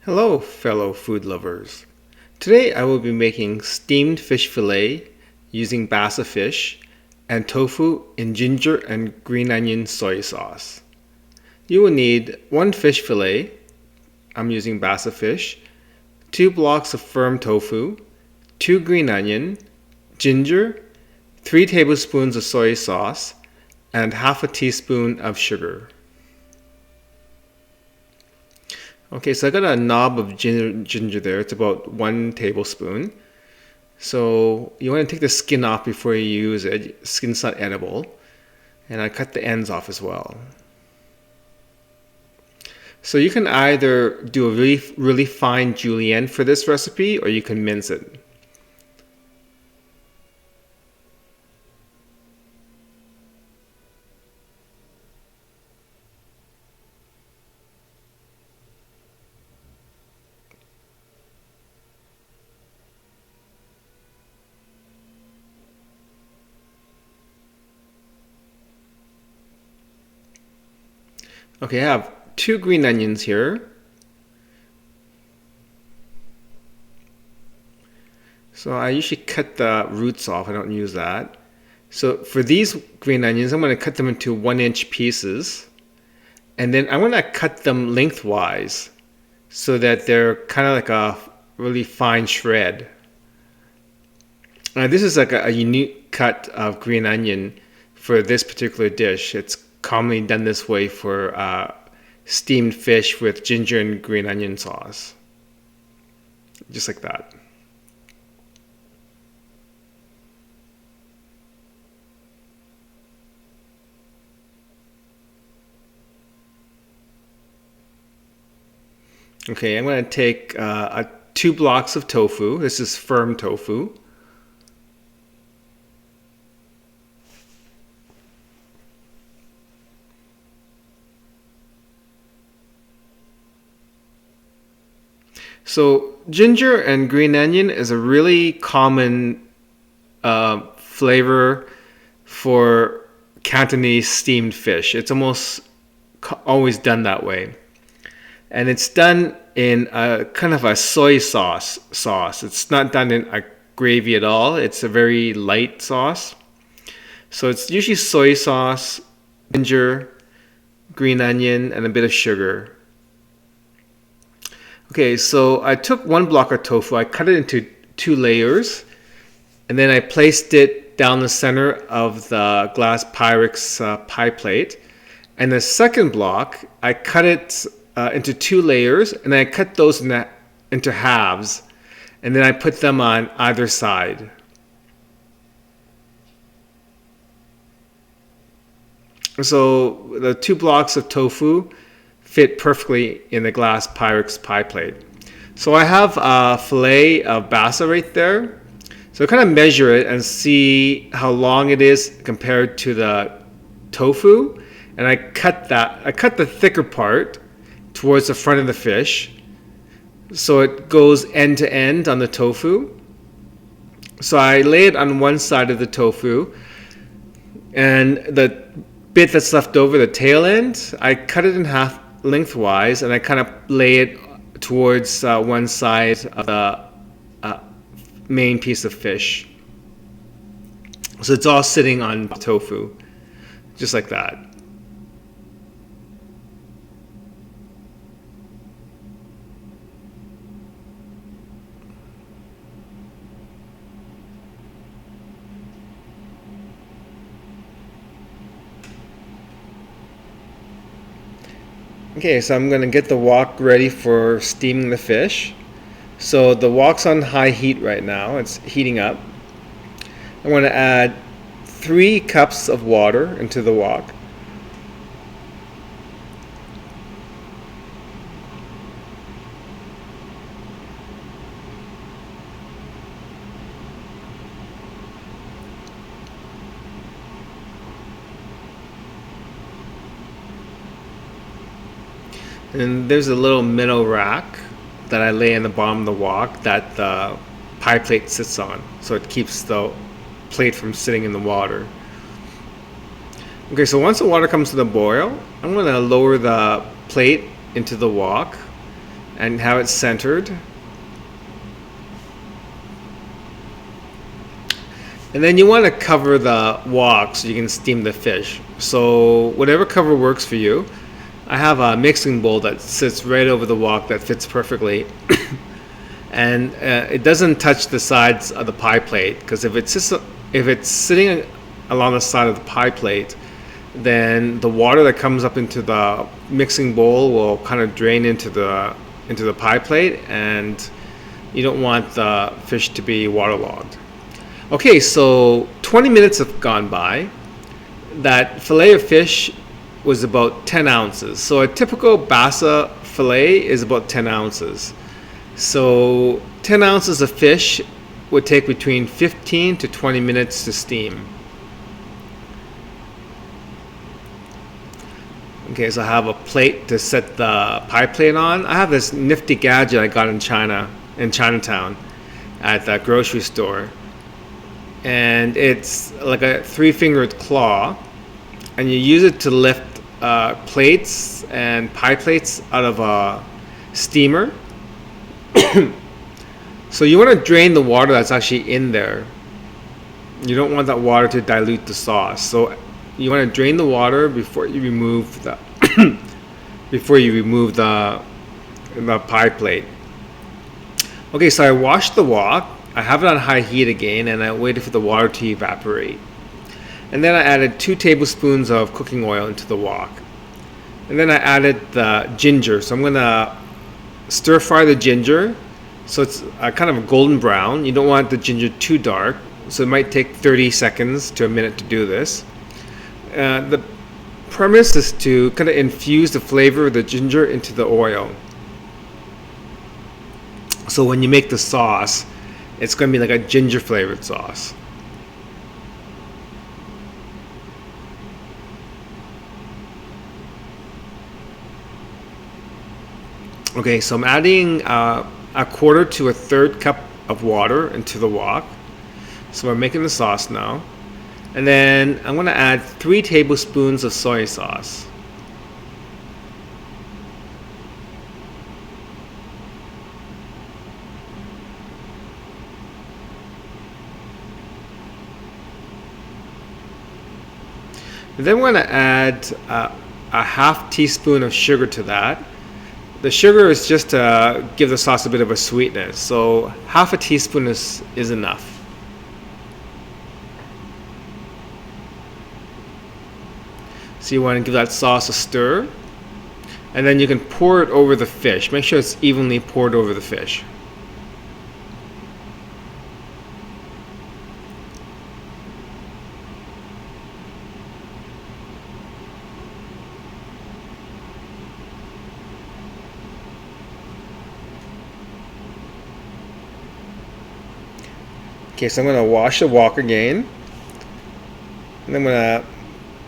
Hello, fellow food lovers. Today I will be making steamed fish fillet using Basa fish and tofu in ginger and green onion soy sauce. You will need one fish fillet, I'm using Basa fish, 2 blocks of firm tofu, 2 green onion, ginger, 3 tablespoons of soy sauce, and half a teaspoon of sugar. Okay, so I got a knob of ginger there. It's about 1 tablespoon. So you want to take the skin off before you use it. Skin's not edible. And I cut the ends off as well. So you can either do a really fine julienne for this recipe, or you can mince it. Okay, I have 2 green onions here. So I usually cut the roots off. I don't use that. So for these green onions, I'm going to cut them into 1-inch pieces. And then I want to cut them lengthwise so that they're kind of like a really fine shred. Now this is like a unique cut of green onion for this particular dish. It's commonly done this way for steamed fish with ginger and green onion sauce. Just like that. Okay, I'm going to take 2 blocks of tofu. This is firm tofu. So ginger and green onion is a really common flavor for Cantonese steamed fish. It's almost always done that way. And it's done in a kind of a soy sauce. It's not done in a gravy at all. It's a very light sauce. So it's usually soy sauce, ginger, green onion, and a bit of sugar. Okay, so I took 1 block of tofu, I cut it into 2 layers, and then I placed it down the center of the glass Pyrex pie plate. And the second block, I cut it into 2 layers, and then I cut those into halves, and then I put them on either side. So the 2 blocks of tofu fit perfectly in the glass Pyrex pie plate. So I have a fillet of Basa right there. So kind of measure it and see how long it is compared to the tofu. And I cut the thicker part towards the front of the fish. So it goes end to end on the tofu. So I lay it on one side of the tofu. And the bit that's left over, the tail end, I cut it in half lengthwise, and I kind of lay it towards one side of the main piece of fish. So it's all sitting on tofu, just like that. Okay, so I'm going to get the wok ready for steaming the fish. So the wok's on high heat right now. It's heating up. I'm going to add 3 cups of water into the wok. And there's a little minnow rack that I lay in the bottom of the wok that the pie plate sits on, so it keeps the plate from sitting in the water. Okay, so once the water comes to the boil, I'm going to lower the plate into the wok and have it centered. And then you want to cover the wok so you can steam the fish. So whatever cover works for you. I have a mixing bowl that sits right over the wok that fits perfectly. And it doesn't touch the sides of the pie plate, because if it's sitting along the side of the pie plate, then the water that comes up into the mixing bowl will kind of drain into the pie plate, and you don't want the fish to be waterlogged. Okay, so 20 minutes have gone by. That fillet of fish was about 10 ounces. So a typical Basa fillet is about 10 ounces. So 10 ounces of fish would take between 15 to 20 minutes to steam. Okay, so I have a plate to set the pie plate on. I have this nifty gadget I got in Chinatown, at the grocery store. And it's like a 3-fingered claw, and you use it to lift plates and pie plates out of a steamer. So you want to drain the water that's actually in there. You don't want that water to dilute the sauce. So you want to drain the water before you remove the the pie plate. Okay, so I washed the wok. I have it on high heat again, and I waited for the water to evaporate. And then I added 2 tablespoons of cooking oil into the wok. And then I added the ginger. So I'm going to stir fry the ginger so it's kind of a golden brown. You don't want the ginger too dark, so it might take 30 seconds to a minute to do this. The premise is to kind of infuse the flavor of the ginger into the oil. So when you make the sauce, it's going to be like a ginger flavored sauce. Okay, so I'm adding a 1/4 to a 1/3 cup of water into the wok. So we're making the sauce now. And then I'm going to add 3 tablespoons of soy sauce. And then we're going to add a 1/2 teaspoon of sugar to that. The sugar is just to give the sauce a bit of a sweetness, so 1/2 teaspoon is enough. So you want to give that sauce a stir, and then you can pour it over the fish. Make sure it's evenly poured over the fish. Okay, so I'm going to wash the wok again, and I'm going to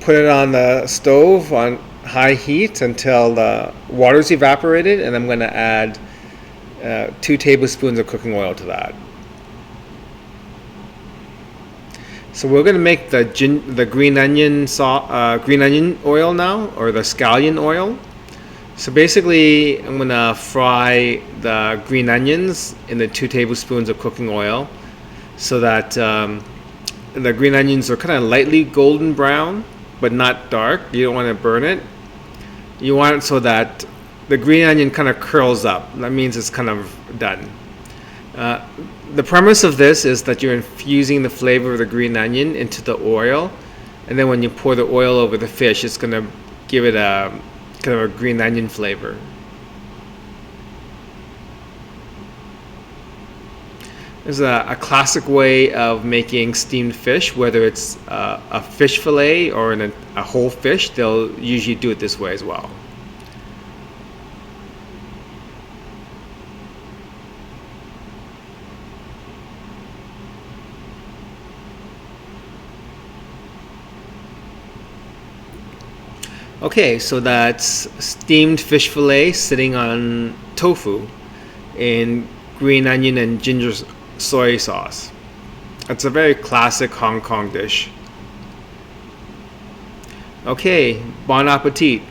put it on the stove on high heat until the water's evaporated, and I'm going to add 2 tablespoons of cooking oil to that. So we're going to make the green onion oil now, or the scallion oil. So basically, I'm going to fry the green onions in the 2 tablespoons of cooking oil, so that the green onions are kind of lightly golden brown, but not dark. You don't want to burn it. You want it so that the green onion kind of curls up. That means it's kind of done. The premise of this is that you're infusing the flavor of the green onion into the oil, and then when you pour the oil over the fish, it's going to give it a kind of a green onion flavor. There's a classic way of making steamed fish, whether it's a fish fillet or a whole fish. They'll usually do it this way as well. Okay, so that's steamed fish fillet sitting on tofu in green onion and ginger soy sauce. It's a very classic Hong Kong dish. Okay, bon appetit.